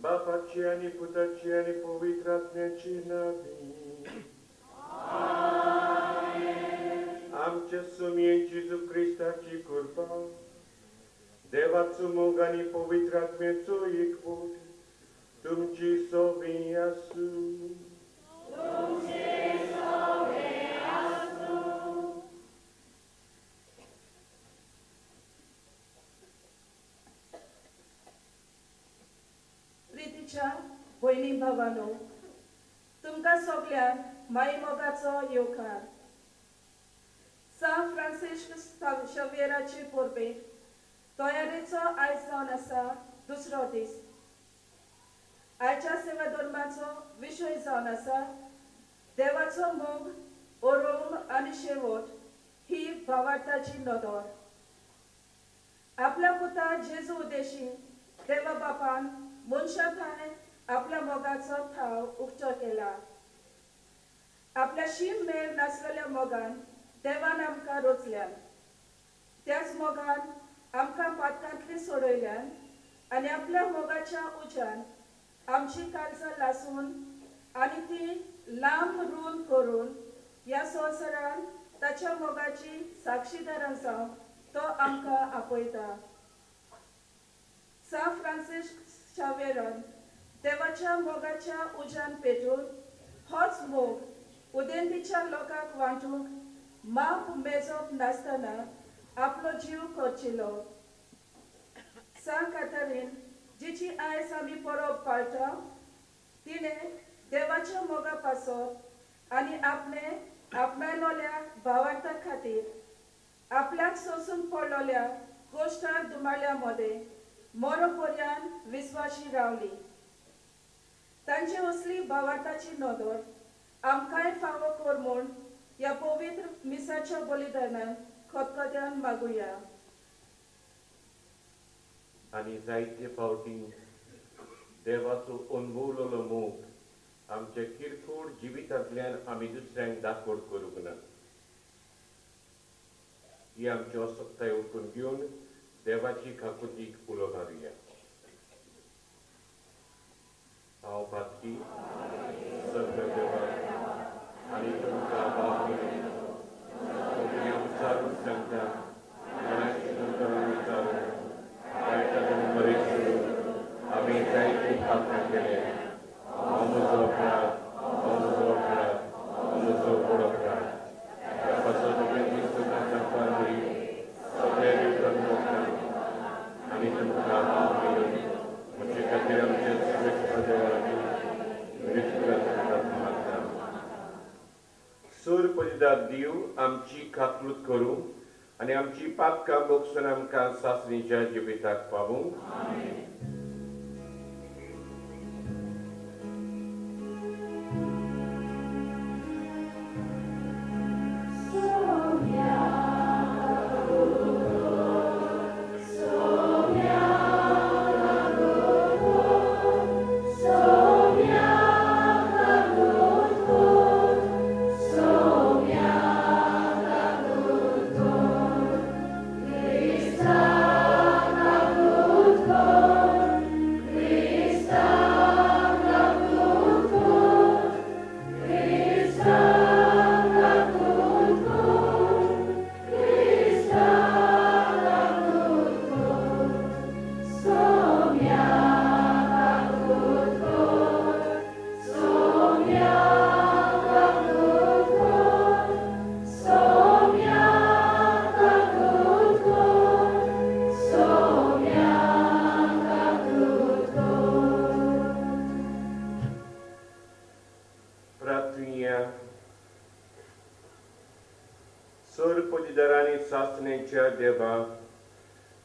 बापाची आणि पुताची आणि पवित्र आत्म्याची नावी. आमच्या सुमियेची जेजू ख्रिस्ताची कृपा, देवाचो मोग आणि पवित्र आत्म्याचो एकवट तुमची सोबी आसूं. प्रितीच्या भयणी भावानो, तुमकां सगळ्यांक माई मोगाचो येवकार. सान फ्रांसिस्क शेवेराची परबेक तयारेचो आयज जावन आसा दुसरो दीस. आयच्या सेवा धर्माचो विशय जावन आसा देवाचो मोग, ओरोंग आनी शेवट ही भावार्थाची नदर. आपल्या पुता जेजू उद्देशी देवा बापान मनशा भायर आपल्या मोगाचो थाव उक्तो केला. आपल्या शीम मेळ नासलेल्या मोगान देवान आमकां रोचल्यान. त्याच मोगान आमकां पातकांतली सोडयल्यान आनी आपल्या मोगाच्या उज्यान आमची काळजां लासून आनी ती लांब रूंद करून ह्या संवसारान ताच्या मोगाची साक्षीदारां जावंक तो आमकां आपयता. सान फ्रांसिस्क शावेरान देवाच्या मोगाच्या उज्यान पेटून होच मोग उदेंतीच्या लोकांक वांटूंक माप मेजप नासतना आपलो जीव करचिलो. सान कातरीन जिची आयज आमी परब पाळटा, तिणें देवाच्या मोगा पासत आनी आपणायलोल्या भावार्था खातीर आपल्याक सोंसून पडलोल्या गोश्टार दुमाळ्या मदें मरोपर्यान विस्वाशी रावली. तांची असली भावार्थाची नदर आमकांय फावो कर म्हूण ह्या पवित्र मिसाच्या बलिदानान खतखत्यान मागुया. आनी जायते फावटी देवाचो अनभवलेलो मोग आमच्या किरकोळ जिवितांतल्यान आमी दुसऱ्यांक दाखोड करूंक ना. ही आमची असक्ताय उठून घेवन देवाची काकुतीक उलो मारुया. हांव पातकी सगळ्या देवा आनी तुमकां बापूय विचारून सांगता, विचारून वायटातून बरे करून आमी जायते पातकां केले. हो म्हजो अपराध, हो म्हजो अपराध, हो म्हजो व्हड अपराध. ह्या पासत तुका सांगपा सगळे विकत मोगता आनी तुमकां बापूय म्हजे खातीर आमचे श्रेष्ठ देवाची मागता. सूर पदिदाद दिव आमची काकलूत करूं आनी आमची पातकां भोगसून आमकां सासणीच्या जिविताक पावूंक. सूर पदिदारांनी सासणेच्या देवा,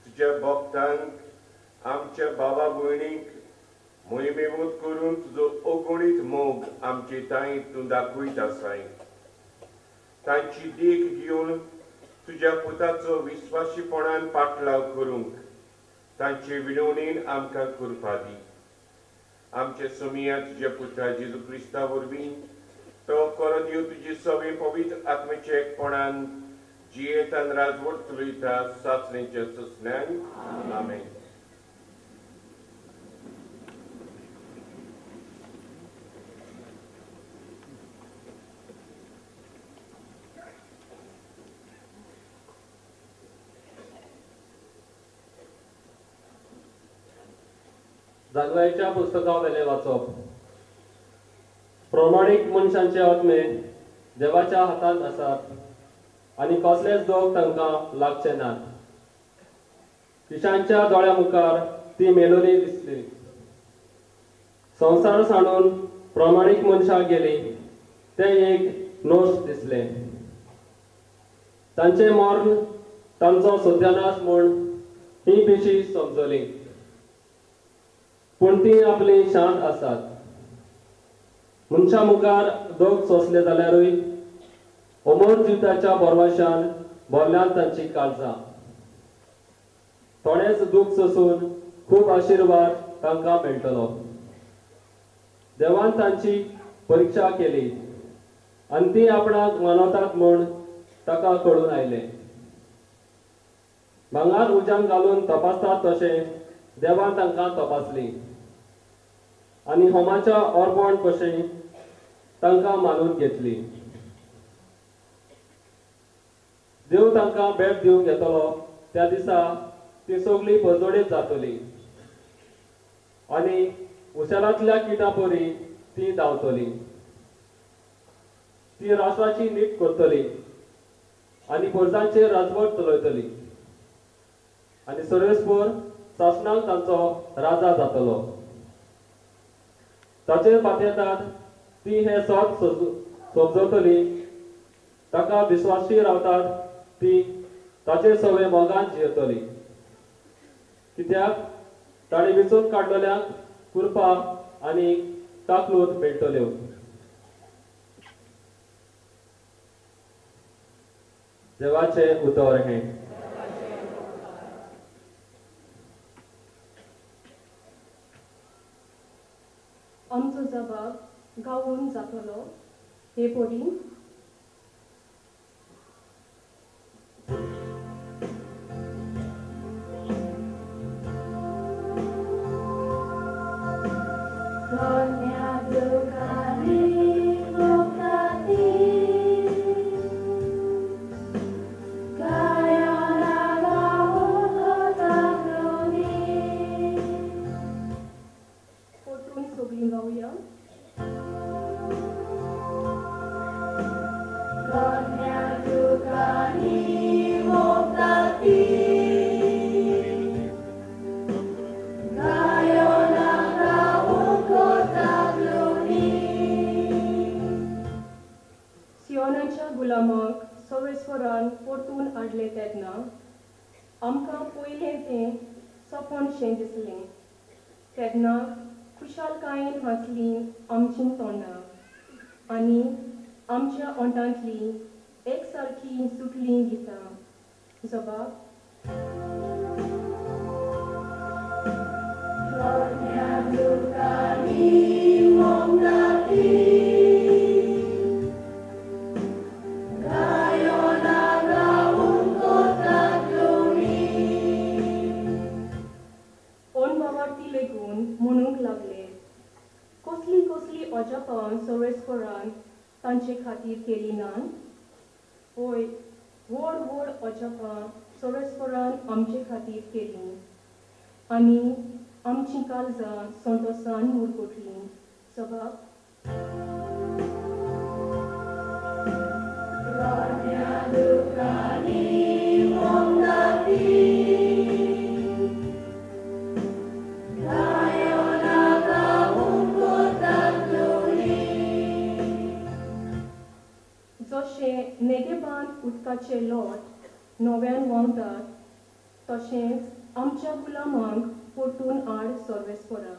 तुज्या भक्तांक आमच्या भावा भयणींक मोहिमेवूत करून तुजो अगणीत मोग आमचे ताईं तूं दाखयत आसाय. तांची देख घेवन तुज्या पुताचो विस्वाशीपणान पाटलाव करूंक तांचे विनवणेन आमकां कृपा दी. आमचे समिया तुज्या पुता जेजू क्रिस्ता वरवीं तो करो दिव तुजी सवे पवित्र आत्मेच्या एकपणान जियेतान राजवट चलयता सासणेच्या सुसण्यान. आमेन. जागवायच्या पुस्तकावेले वाचप. प्रामाणीक मनशांचे आत्मे देवाच्या हातांत आसात आनी कसलेच दोग तांकां लागचे नात. किशांच्या दोळ्या मुखार ती मेलोनी दिसली. संवसार सांडून प्रामाणीक मनशाक गेली ते एक नोश दिसले. तांचे मरण तांचो सत्यानाश म्हूण ही पिशी समजली. पूण ती आपली शांत आसात. मनशा मुखार दोग सोंसले जाल्यारूय अमर जिविताच्या परवाशान भरल्यान तांची काळजां. थोडेच दूख सोसून खूब आशिर्वाद तांकां मेळटलो. देवान तांची परीक्षा केली आनी ती आपणाक मानवतात म्हूण ताका कळून आयले. भांगार उज्यान घालून तपासतात तशें देवान तांकां तपासली आनी होमाच्या अर्पण कशें तांकां मानून घेतली. देव तांकां भेट दिवंक येतलो त्या दिसा ती सगळी पजोडीत जातली आनी उशेलांतल्या किटां परी ती धांवतली. ती राष्ट्राची नीट करतली आनी परजांचेर राजवट चलयतली आनी सर्वेस्पर शासनाक तांचो राजा जातलो. ताचेर पातयेतात ती हे सत समजतली. ताका विश्वासी रावतात ती ताचे सवे मोगान जियेतली. कित्याक ताणे विचून काडलेल्यांक कुरपा आनी काकलूत मेळटल्यो. देवाचे उतर हे. आमचो जबाब गावून जातलो हे पडी. गुलामाक सर्वेस्वरान परतून हाडले तेन्ना आमकां पयलें तें सपनशें दिसलें. तेन्ना खुशालकायेन हांसलीं आमचीं तोंडां आनी आमच्या ओंठांतलीं एकसारकीं सुटलीं गितां. जबाब म्हणूंक लागले. कसली कसली अजापां सर्वेस्परान तांचे खातीर केली नान. होय, व्हड व्हड अजापां सर्वेस्परान आमचे खातीर केली आनी आमचीं काळजां संतोशान मुरगोटलीं. जबाब जशें नेगेबान उदकाचे लोट नव्यान व्हांवतात तशेंच आमच्या गुलामांक परतून हाड सर्वेस्परा.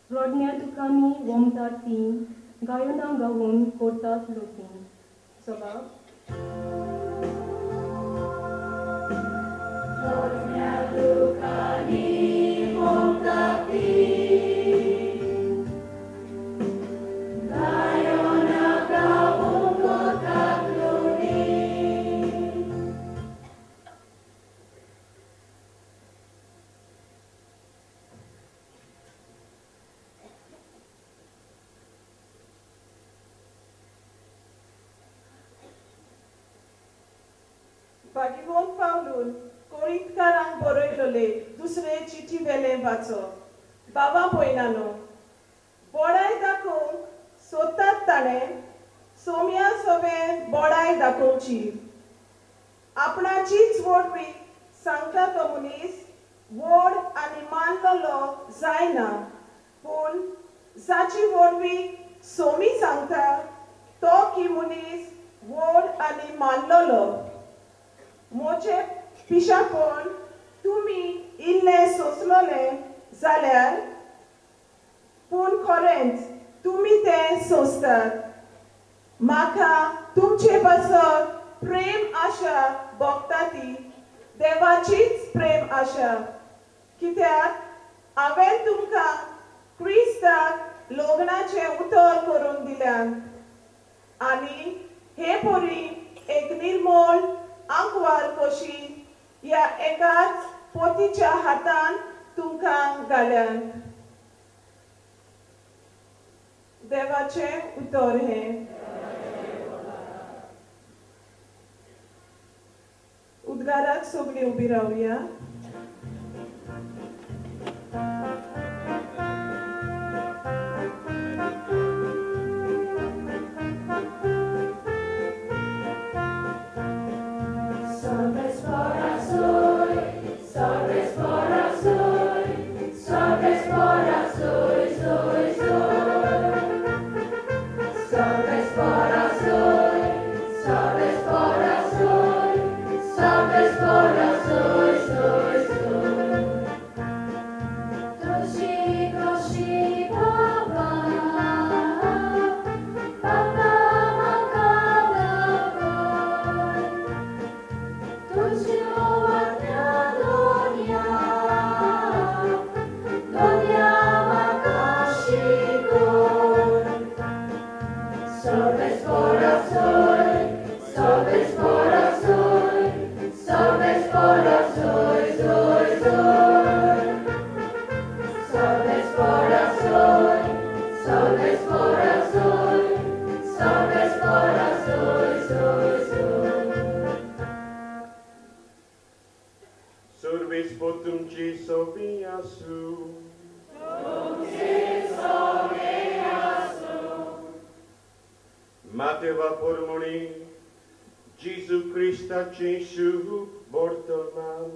रडण्या दुखांनी वमतात तीं गायनां गावून करतात लोकीं. जबाब भागिमोन पावलून कोरिंतकारांक बरयलेले दुसरे चिठी वेले वाचप. बाबा भयणानो, बडाय दाखोवंक सोदतात ताणें सोम्या सोबे बडाय दाखोवची. आपणाचीच वडवी सांगता तो मनीस व्हड आनी मानलेलो जायना, पूण जाची वडवी सोमी सांगता तो की मनीस व्हड आनी मानलेलो. म्हजे पिशापण तुमी इल्लें सोंसलोले जाल्यार, पूण खरेंच तुमी तें सोंसतात. म्हाका तुमचे पासत प्रेम आशा भोगता ती देवाचीच प्रेम आशा, कित्याक हांवें तुमकां क्रिस्ताक लोगनाचें उतर करून दिल्यान, आनी हे पोरी एक निर्मोल आंकवार कशी ह्या एकाच पोतीच्या हातान तुमकां घाल्यान. देवाचें उतर हें. उद्गाराक सगळीं उबी रावया. Mateva pormoni, Gesù Cristaci su Bortolman.